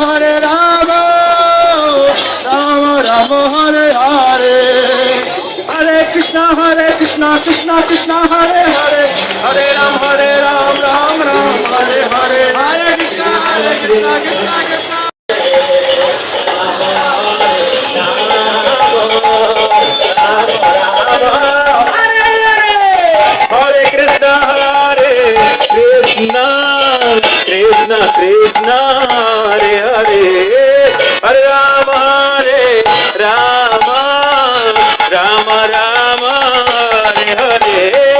Hare Rama, Rama Rama Hare Hare, Hare Krishna, Krishna Krishna Hare Hare, Hare Ram, Ram Ram, Hare Hare, Hare Krishna, Krishna Krishna. Hare Krishna, Krishna Krishna, Hare Hare, Hare Rama, Rama Rama, Hare Hare.